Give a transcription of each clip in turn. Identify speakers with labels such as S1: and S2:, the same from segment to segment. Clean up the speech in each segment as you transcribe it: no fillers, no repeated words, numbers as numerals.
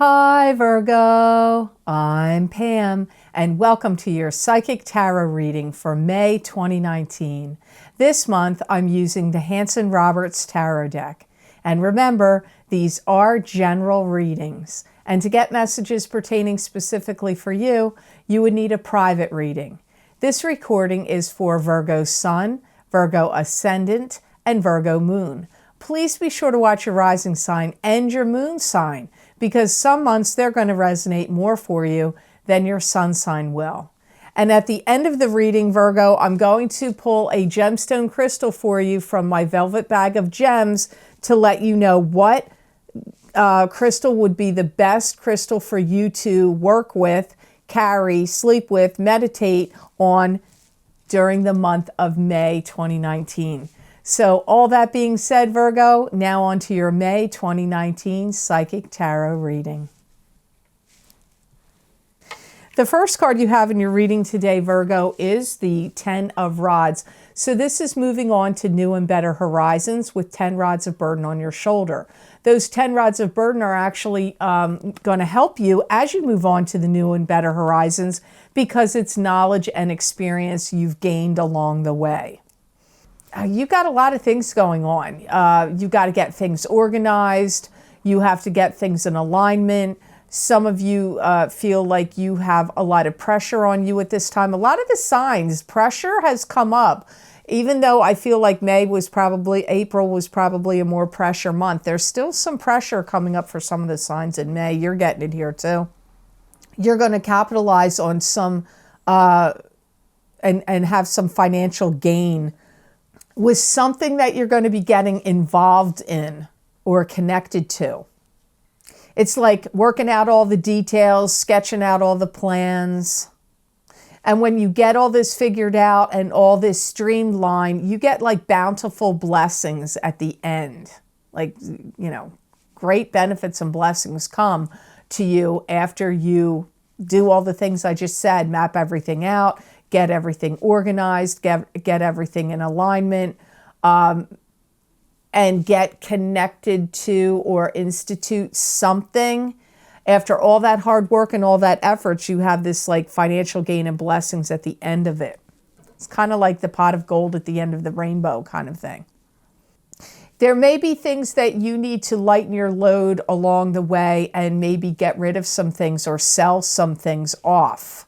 S1: Hi Virgo, I'm Pam and welcome to your Psychic Tarot reading for May 2019. This month I'm using the Hanson-Roberts Tarot deck. And remember, these are general readings. And to get messages pertaining specifically for you, you would need a private reading. This recording is for Virgo Sun, Virgo Ascendant, and Virgo Moon. Please be sure to watch your rising sign and your moon sign, because some months they're going to resonate more for you than your sun sign will. And at the end of the reading, Virgo, I'm going to pull a gemstone crystal for you from my velvet bag of gems to let you know what crystal would be the best crystal for you to work with, carry, sleep with, meditate on during the month of May 2019. So all that being said, Virgo, now on to your May 2019 Psychic Tarot reading. The first card you have in your reading today, Virgo, is the 10 of Rods. So this is moving on to new and better horizons with 10 rods of burden on your shoulder. Those 10 rods of burden are actually going to help you as you move on to the new and better horizons because it's knowledge and experience you've gained along the way. You've got a lot of things going on. You've got to get things organized. You have to get things in alignment. Some of you feel like you have a lot of pressure on you at this time. A lot of the signs, pressure has come up. Even though I feel like April was probably a more pressure month, there's still some pressure coming up for some of the signs in May. You're getting it here too. You're going to capitalize on some and have some financial gain with something that you're going to be getting involved in or connected to. It's like working out all the details, sketching out all the plans. And when you get all this figured out and all this streamlined, you get like bountiful blessings at the end. Like, great benefits and blessings come to you after you do all the things I just said, map everything out, get everything organized, get everything in alignment, and get connected to or institute something. After all that hard work and all that effort, you have this like financial gain and blessings at the end of it. It's kind of like the pot of gold at the end of the rainbow kind of thing. There may be things that you need to lighten your load along the way and maybe get rid of some things or sell some things off.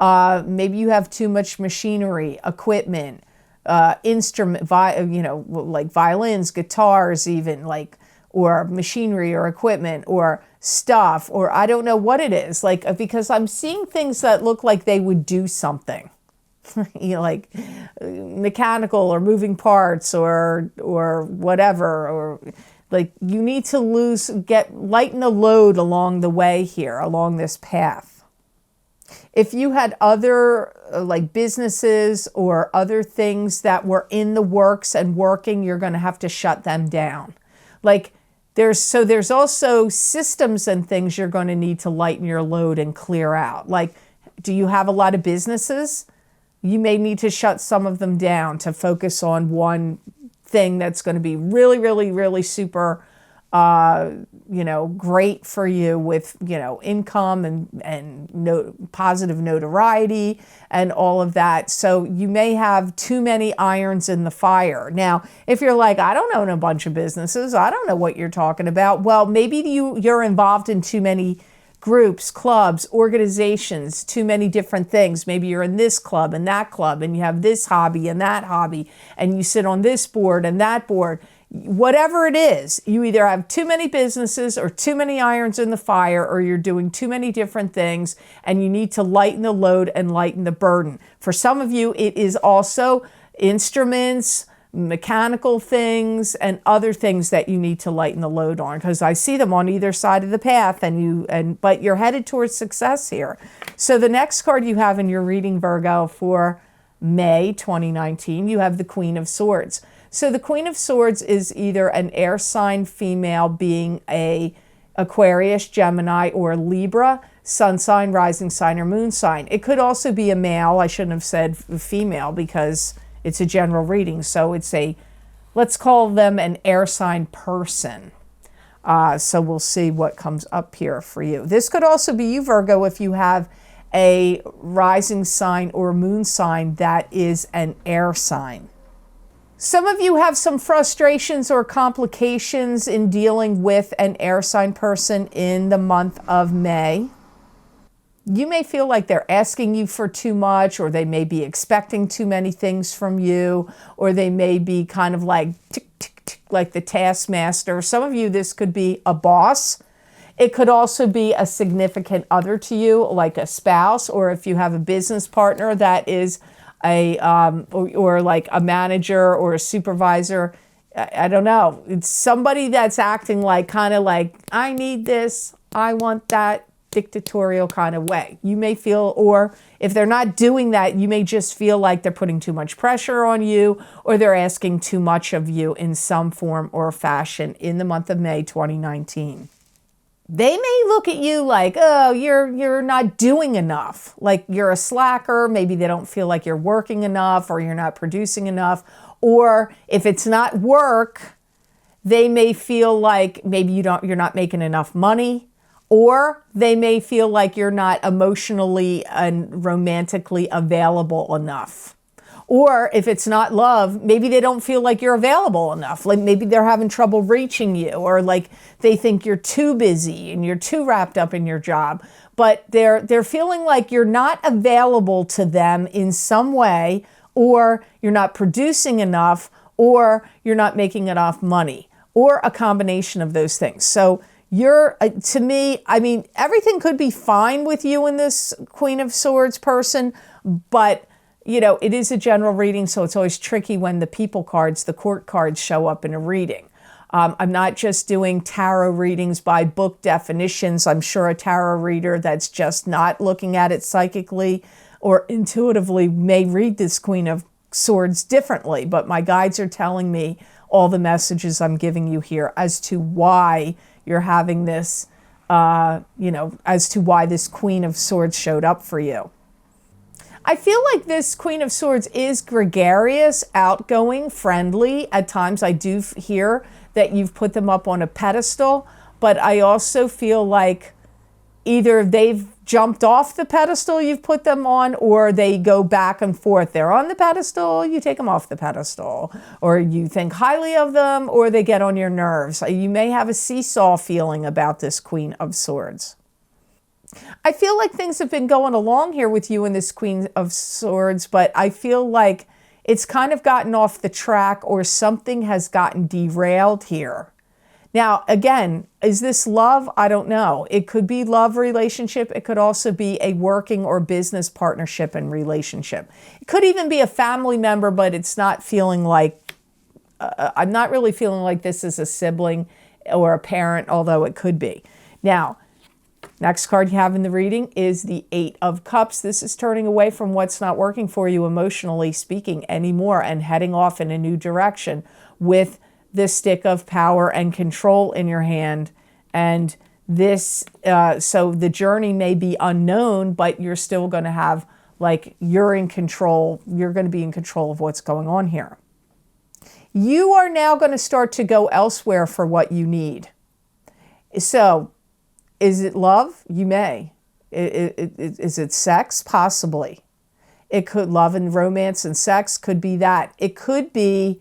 S1: Maybe you have too much machinery, equipment, instrument, like violins, guitars even, or machinery or equipment or stuff, or I don't know what it is, because I'm seeing things that look like they would do something, like mechanical or moving parts or whatever, or like you need to lighten the load along the way here, along this path. If you had other businesses or other things that were in the works and working, you're going to have to shut them down. There's also systems and things you're going to need to lighten your load and clear out. Like, do you have a lot of businesses? You may need to shut some of them down to focus on one thing that's going to be really, really, really super great for you with, income and positive notoriety and all of that. So you may have too many irons in the fire. Now, if you're like, I don't own a bunch of businesses, I don't know what you're talking about. Well, maybe you're involved in too many groups, clubs, organizations, too many different things. Maybe you're in this club and that club and you have this hobby and that hobby and you sit on this board and that board. Whatever it is, you either have too many businesses or too many irons in the fire, or you're doing too many different things and you need to lighten the load and lighten the burden. For some of you, it is also instruments, mechanical things, and other things that you need to lighten the load on, because I see them on either side of the path, but you're headed towards success here. So the next card you have in your reading, Virgo, for May 2019, you have the Queen of Swords. So the Queen of Swords is either an air sign female, being a Aquarius, Gemini, or Libra, sun sign, rising sign, or moon sign. It could also be a male. I shouldn't have said female because it's a general reading. So let's call them an air sign person. So we'll see what comes up here for you. This could also be you, Virgo, if you have a rising sign or moon sign that is an air sign. Some of you have some frustrations or complications in dealing with an air sign person in the month of May. You may feel like they're asking you for too much, or they may be expecting too many things from you, or they may be kind of like tick, tick, tick, like the taskmaster. Some of you, this could be a boss. It could also be a significant other to you, like a spouse, or if you have a business partner that is or like a manager or a supervisor. I don't know. It's somebody that's acting like kind of like, I need this, I want that, dictatorial kind of way. You may feel, or if they're not doing that, you may just feel like they're putting too much pressure on you, or they're asking too much of you in some form or fashion in the month of May 2019. They may look at you like, oh, you're not doing enough. Like you're a slacker. Maybe they don't feel like you're working enough, or you're not producing enough. Or if it's not work, they may feel like maybe you're not making enough money. Or they may feel like you're not emotionally and romantically available enough. Or if it's not love, maybe they don't feel like you're available enough. Like maybe they're having trouble reaching you, or like they think you're too busy and you're too wrapped up in your job. But they're feeling like you're not available to them in some way, or you're not producing enough, or you're not making enough money, or a combination of those things. So to me, I mean, everything could be fine with you and this Queen of Swords person, but it is a general reading, so it's always tricky when the people cards, the court cards, show up in a reading. I'm not just doing tarot readings by book definitions. I'm sure a tarot reader that's just not looking at it psychically or intuitively may read this Queen of Swords differently, but my guides are telling me all the messages I'm giving you here as to why you're having this, as to why this Queen of Swords showed up for you. I feel like this Queen of Swords is gregarious, outgoing, friendly. At times I do hear that you've put them up on a pedestal, but I also feel like either they've jumped off the pedestal you've put them on, or they go back and forth. They're on the pedestal, you take them off the pedestal, or you think highly of them, or they get on your nerves. You may have a seesaw feeling about this Queen of Swords. I feel like things have been going along here with you and this Queen of Swords, but I feel like it's kind of gotten off the track, or something has gotten derailed here. Now, again, is this love? I don't know. It could be love relationship. It could also be a working or business partnership and relationship. It could even be a family member, but it's not feeling like, I'm not really feeling like this is a sibling or a parent, although it could be. Now, next card you have in the reading is the Eight of Cups. This is turning away from what's not working for you emotionally speaking anymore and heading off in a new direction with the stick of power and control in your hand. And this, so the journey may be unknown, but you're still going to have, like, you're in control. You're going to be in control of what's going on here. You are now going to start to go elsewhere for what you need. So, is it love? You may. Is it sex? Possibly. It could, love and romance and sex could be that. It could be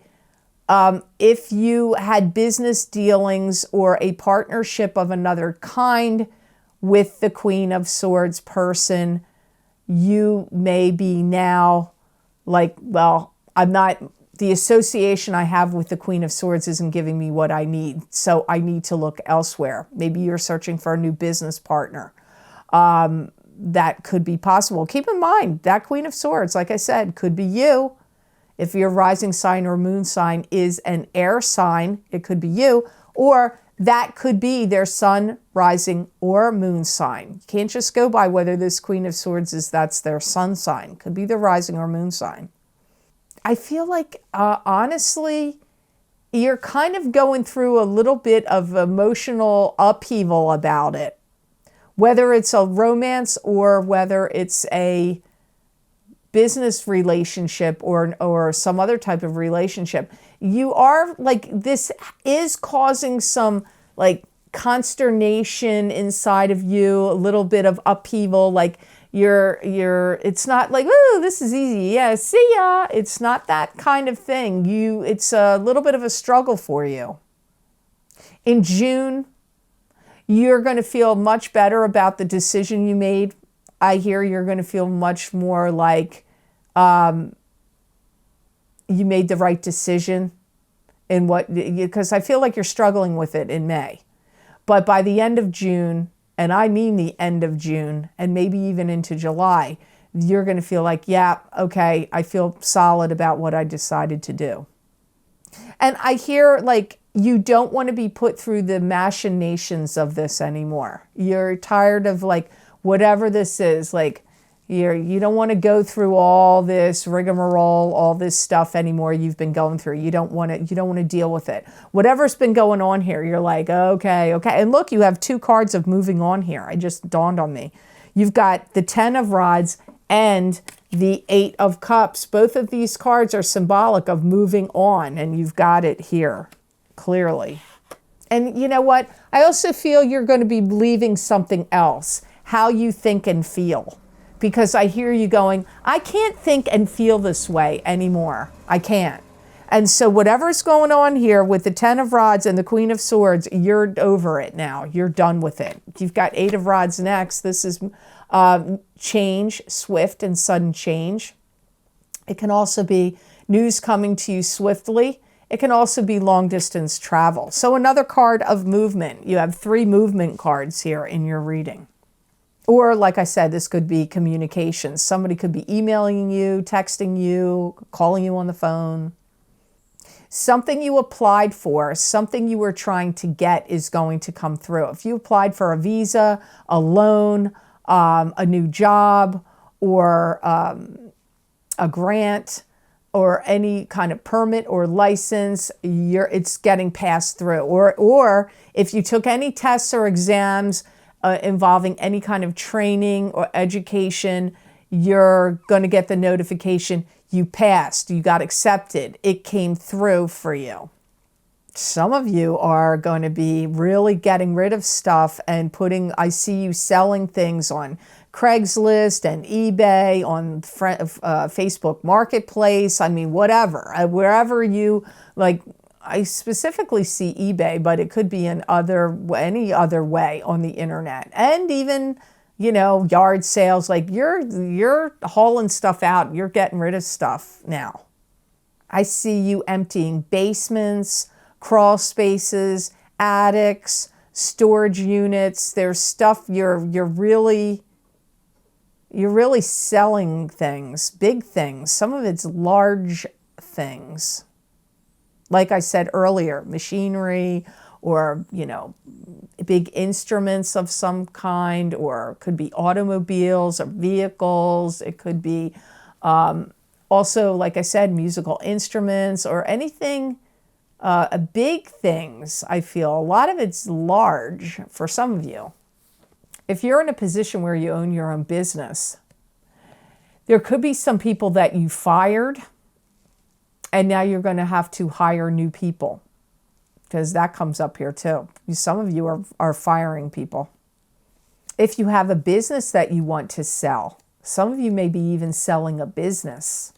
S1: if you had business dealings or a partnership of another kind with the Queen of Swords person, you may be now like, well, the association I have with the Queen of Swords isn't giving me what I need, so I need to look elsewhere. Maybe you're searching for a new business partner. That could be possible. Keep in mind, that Queen of Swords, like I said, could be you. If your rising sign or moon sign is an air sign, it could be you, or that could be their sun, rising, or moon sign. You can't just go by whether this Queen of Swords that's their sun sign. Could be their rising or moon sign. I feel like, honestly, you're kind of going through a little bit of emotional upheaval about it. Whether it's a romance or whether it's a business relationship or some other type of relationship, you are like, this is causing some like consternation inside of you, a little bit of upheaval, like it's not like, oh, this is easy, yeah, see ya. It's not that kind of thing. It's a little bit of a struggle for you. In June, you're going to feel much better about the decision you made. I hear you're going to feel much more like you made the right decision because I feel like you're struggling with it in May. But by the end of June, and I mean the end of June, and maybe even into July, you're going to feel like, yeah, okay, I feel solid about what I decided to do. And I hear like you don't want to be put through the machinations of this anymore. You're tired of like whatever this is, like you don't want to go through all this rigmarole, all this stuff anymore you've been going through. You don't want to deal with it. Whatever's been going on here, you're like, okay. And look, you have 2 cards of moving on here. It just dawned on me. You've got the 10 of rods and the 8 of cups. Both of these cards are symbolic of moving on, and you've got it here clearly. And you know what? I also feel you're going to be leaving something else, how you think and feel. Because I hear you going, I can't think and feel this way anymore. I can't. And so whatever's going on here with the 10 of rods and the Queen of Swords, you're over it now. You're done with it. You've got 8 of rods next. This is change, swift and sudden change. It can also be news coming to you swiftly. It can also be long distance travel. So another card of movement. You have 3 movement cards here in your reading. Or like I said, this could be communications. Somebody could be emailing you, texting you, calling you on the phone. Something you applied for, something you were trying to get is going to come through. If you applied for a visa, a loan, a new job, or a grant, or any kind of permit or license, it's getting passed through. Or if you took any tests or exams involving any kind of training or education, you're going to get the notification you passed, you got accepted, it came through for you. Some of you are going to be really getting rid of stuff and I see you selling things on Craigslist and eBay, on Facebook Marketplace, I mean, whatever, wherever you like. I specifically see eBay, but it could be any other way on the internet, and even, yard sales. Like you're hauling stuff out. You're getting rid of stuff now. I see you emptying basements, crawl spaces, attics, storage units. There's stuff you're really selling things, big things. Some of it's large things. Like I said earlier, machinery or, big instruments of some kind, or it could be automobiles or vehicles. It could be also, like I said, musical instruments or anything, big things. I feel a lot of it's large for some of you. If you're in a position where you own your own business, there could be some people that you fired, and now you're going to have to hire new people, because that comes up here too. Some of you are firing people. If you have a business that you want to sell, some of you may be even selling a business.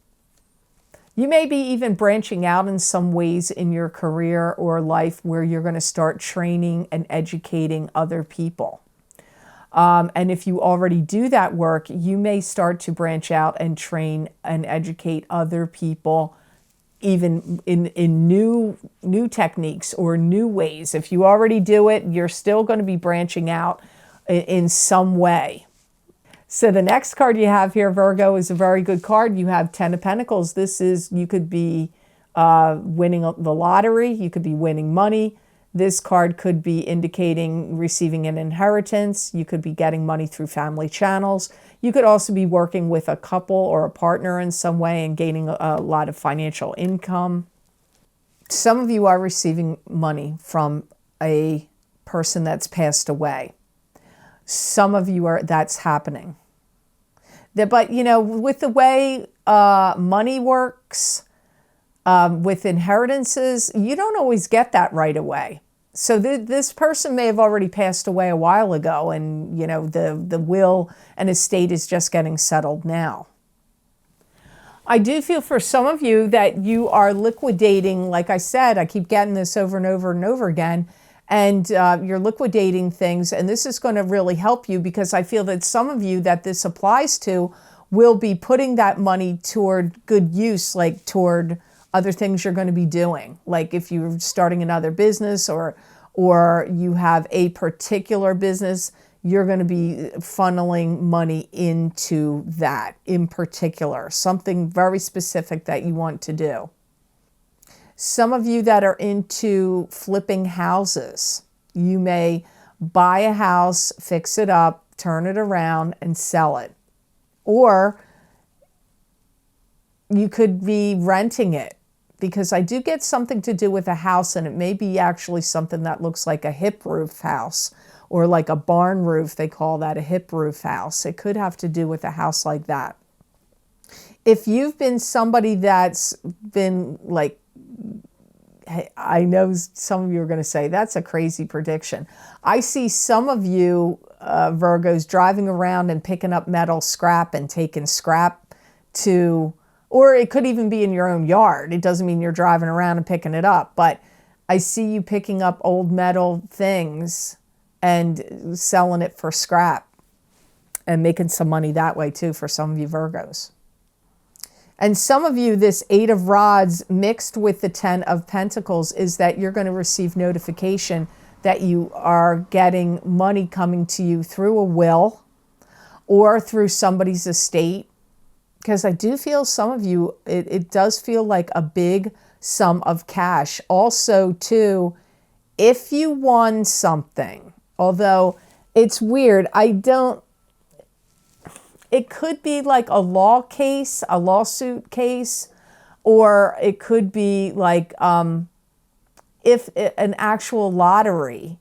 S1: You may be even branching out in some ways in your career or life where you're going to start training and educating other people. And if you already do that work, you may start to branch out and train and educate other people even in new techniques or new ways. If you already do it, you're still going to be branching out in some way. So the next card you have here, Virgo, is a very good card. You have 10 of Pentacles. You could be winning the lottery. You could be winning money. This card could be indicating receiving an inheritance. You could be getting money through family channels. You could also be working with a couple or a partner in some way and gaining a lot of financial income. Some of you are receiving money from a person that's passed away. Some of you that's happening. But, with the way money works, with inheritances, you don't always get that right away. So this person may have already passed away a while ago, and you know the will and estate is just getting settled now. I do feel for some of you that you are liquidating, like I said, I keep getting this over and over and over again, and you're liquidating things, and this is going to really help you because I feel that some of you that this applies to will be putting that money toward good use, like toward other things you're going to be doing. Like if you're starting another business or you have a particular business, you're going to be funneling money into that in particular, something very specific that you want to do. Some of you that are into flipping houses, you may buy a house, fix it up, turn it around, and sell it. Or you could be renting it, because I do get something to do with a house, and it may be actually something that looks like a hip roof house or like a barn roof. They call that a hip roof house. It could have to do with a house like that. If you've been somebody that's been like, I know some of you are going to say, that's a crazy prediction. I see some of you Virgos driving around and picking up metal scrap and taking scrap to, or it could even be in your own yard. It doesn't mean you're driving around and picking it up, but I see you picking up old metal things and selling it for scrap and making some money that way too for some of you Virgos. And some of you, this 8 of Rods mixed with the 10 of Pentacles is that you're going to receive notification that you are getting money coming to you through a will or through somebody's estate. Because I do feel some of you, it does feel like a big sum of cash. Also, too, if you won something, although it's weird, it could be like a law case, a lawsuit case, or it could be like if an actual lottery.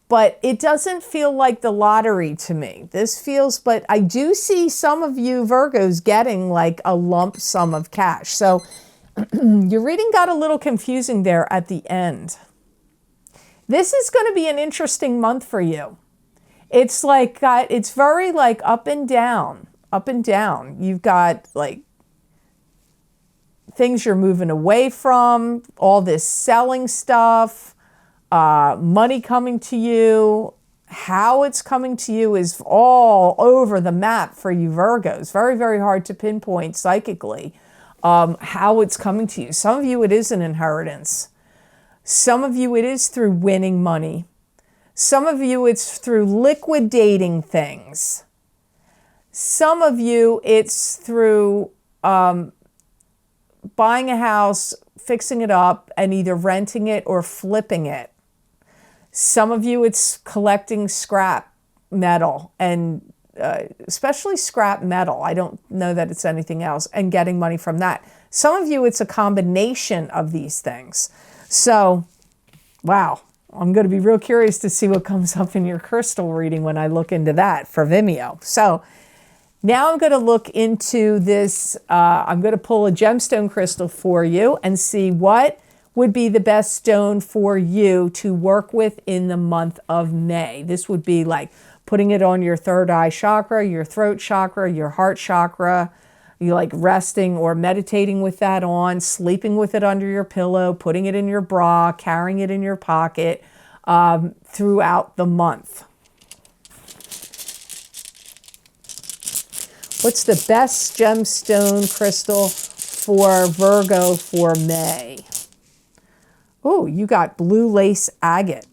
S1: But it doesn't feel like the lottery to me. This feels, but I do see some of you Virgos getting like a lump sum of cash. So your reading got a little confusing there at the end. This is going to be an interesting month for you. It's like, it's very like up and down, up and down. You've got like things you're moving away from, all this selling stuff, money coming to you. How it's coming to you is all over the map for you Virgos. Very, very hard to pinpoint psychically how it's coming to you. Some of you, it is an inheritance. Some of you, it is through winning money. Some of you, it's through liquidating things. Some of you, it's through buying a house, fixing it up, and either renting it or flipping it. Some of you, it's collecting scrap metal, and especially scrap metal. I don't know that it's anything else, and getting money from that. Some of you, it's a combination of these things. So, wow. I'm going to be real curious to see what comes up in your crystal reading when I look into that for Vimeo. So now I'm going to look into this. I'm going to pull a gemstone crystal for you and see what would be the best stone for you to work with in the month of May. This would be like putting it on your third eye chakra, your throat chakra, your heart chakra. You like resting or meditating with that on, sleeping with it under your pillow, putting it in your bra, carrying it in your pocket throughout the month. What's the best gemstone crystal for Virgo for May? Oh, you got blue lace agate.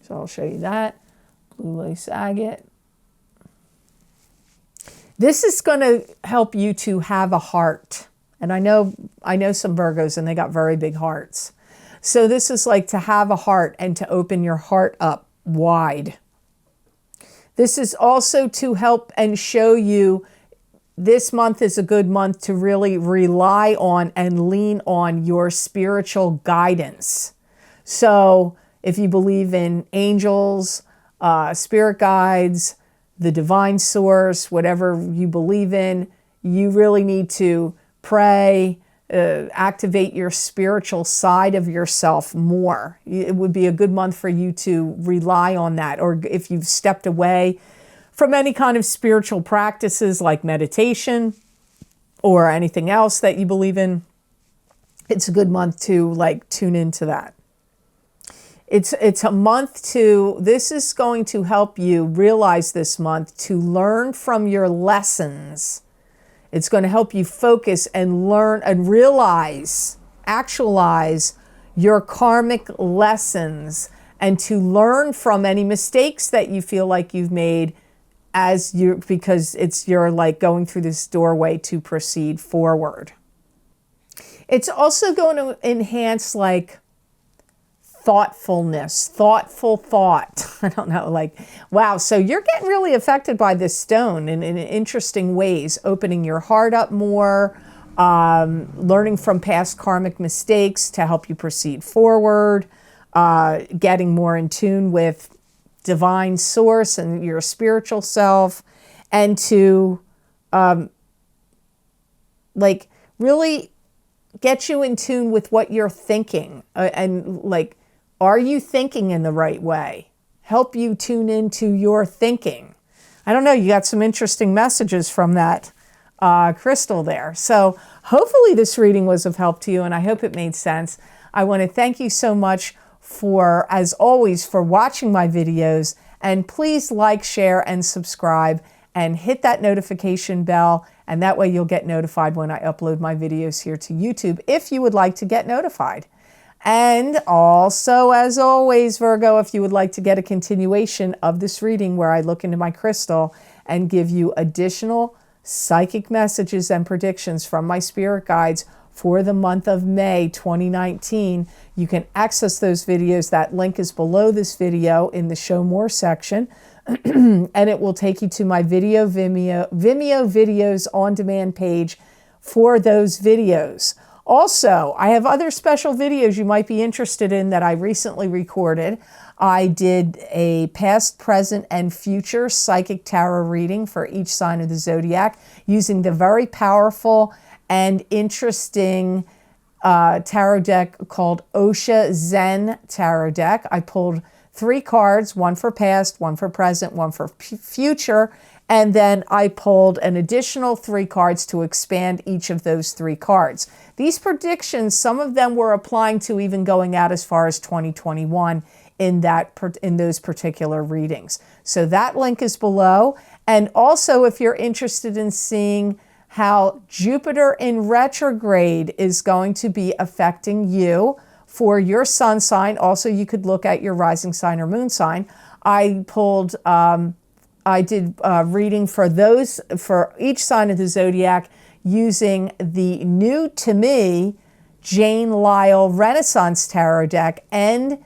S1: So I'll show you that. Blue lace agate. This is going to help you to have a heart. And I know some Virgos and they got very big hearts. So this is like to have a heart and to open your heart up wide. This is also to help and show you this month is a good month to really rely on and lean on your spiritual guidance. So if you believe in angels, spirit guides, the divine source, whatever you believe in, you really need to pray, activate your spiritual side of yourself more. It would be a good month for you to rely on that. Or if you've stepped away from any kind of spiritual practices like meditation or anything else that you believe in, it's a good month to like tune into that. It's a month this is going to help you realize this month to learn from your lessons. It's going to help you focus and learn and realize, actualize your karmic lessons, and to learn from any mistakes that you feel like you've made because you're like going through this doorway to proceed forward. It's also going to enhance like thoughtfulness, thoughtful thought. I don't know, like, wow. So you're getting really affected by this stone in interesting ways, opening your heart up more, learning from past karmic mistakes to help you proceed forward, getting more in tune with divine source and your spiritual self, and to like really get you in tune with what you're thinking, and like, are you thinking in the right way? Help you tune into your thinking. I don't know, you got some interesting messages from that crystal there. So hopefully this reading was of help to you, and I hope it made sense. I want to thank you so much for, as always, for watching my videos, and please like, share, and subscribe, and hit that notification bell, and that way you'll get notified when I upload my videos here to YouTube if you would like to get notified. And also, as always, Virgo, if you would like to get a continuation of this reading where I look into my crystal and give you additional psychic messages and predictions from my spirit guides for the month of May 2019, you can access those videos. That link is below this video in the Show More section. And it will take you to my Vimeo videos on demand page for those videos. Also, I have other special videos you might be interested in that I recently recorded. I did a past, present, and future psychic tarot reading for each sign of the zodiac using the very powerful and interesting tarot deck called Osha Zen Tarot Deck. I pulled 3 cards, one for past, one for present, one for future, and then I pulled an additional 3 cards to expand each of those 3 cards. These predictions, some of them were applying to even going out as far as 2021 in those particular readings. So that link is below. And also, if you're interested in seeing how Jupiter in retrograde is going to be affecting you for your sun sign, also you could look at your rising sign or moon sign. I did a reading for each sign of the zodiac using the new to me Jane Lyle Renaissance Tarot deck, and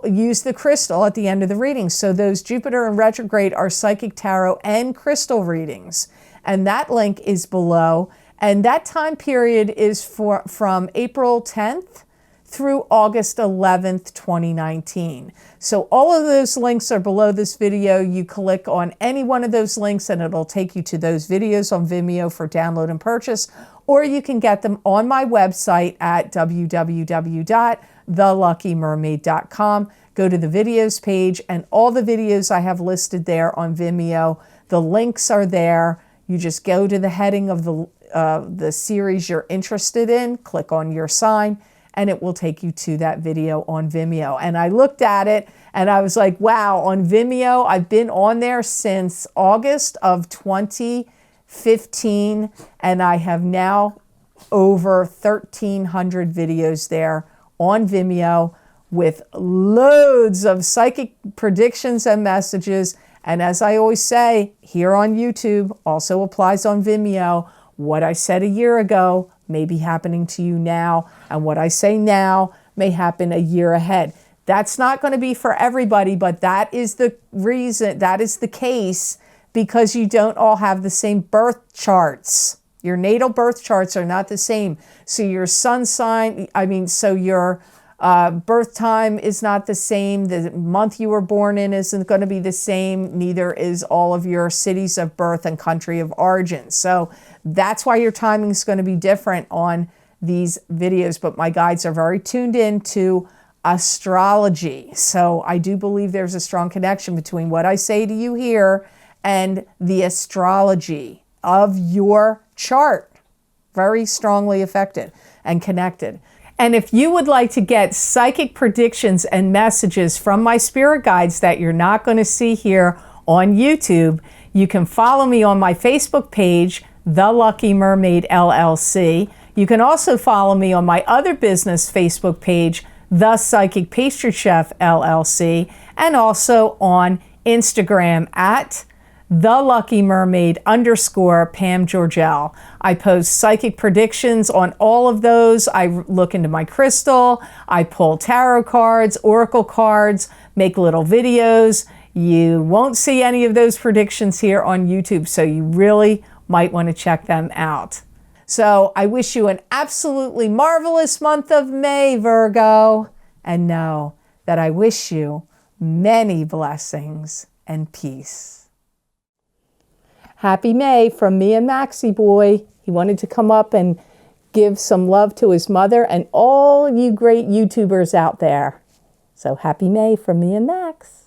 S1: use the crystal at the end of the reading. So those Jupiter in retrograde are psychic tarot and crystal readings. And that link is below. And that time period is from April 10th through August 11th, 2019. So all of those links are below this video. You click on any one of those links and it'll take you to those videos on Vimeo for download and purchase, or you can get them on my website at www.theluckymermaid.com. Go to the videos page, and all the videos I have listed there on Vimeo, the links are there. You just go to the heading of the series you're interested in, click on your sign, and it will take you to that video on Vimeo. And I looked at it and I was like, wow, on Vimeo, I've been on there since August of 2015, and I have now over 1,300 videos there on Vimeo with loads of psychic predictions and messages. And as I always say, here on YouTube also applies on Vimeo. What I said a year ago may be happening to you now, and what I say now may happen a year ahead. That's not going to be for everybody, but that is the reason, that is the case, because you don't all have the same birth charts. Your natal birth charts are not the same. So your sun sign, so your birth time is not the same. The month you were born in isn't going to be the same. Neither is all of your cities of birth and country of origin. So that's why your timing is going to be different on these videos, but my guides are very tuned in to astrology. So I do believe there's a strong connection between what I say to you here and the astrology of your chart. Very strongly affected and connected. And if you would like to get psychic predictions and messages from my spirit guides that you're not going to see here on YouTube, you can follow me on my Facebook page, The Lucky Mermaid LLC. You can also follow me on my other business Facebook page, The Psychic Pastry Chef LLC, and also on Instagram at The Lucky Mermaid _ Pam Georgel. I post psychic predictions on all of those. I look into my crystal. I pull tarot cards, oracle cards, make little videos. You won't see any of those predictions here on YouTube, so you really might want to check them out. So I wish you an absolutely marvelous month of May, Virgo, and know that I wish you many blessings and peace. Happy May from me and Maxie Boy. He wanted to come up and give some love to his mother and all you great YouTubers out there. So happy May from me and Max.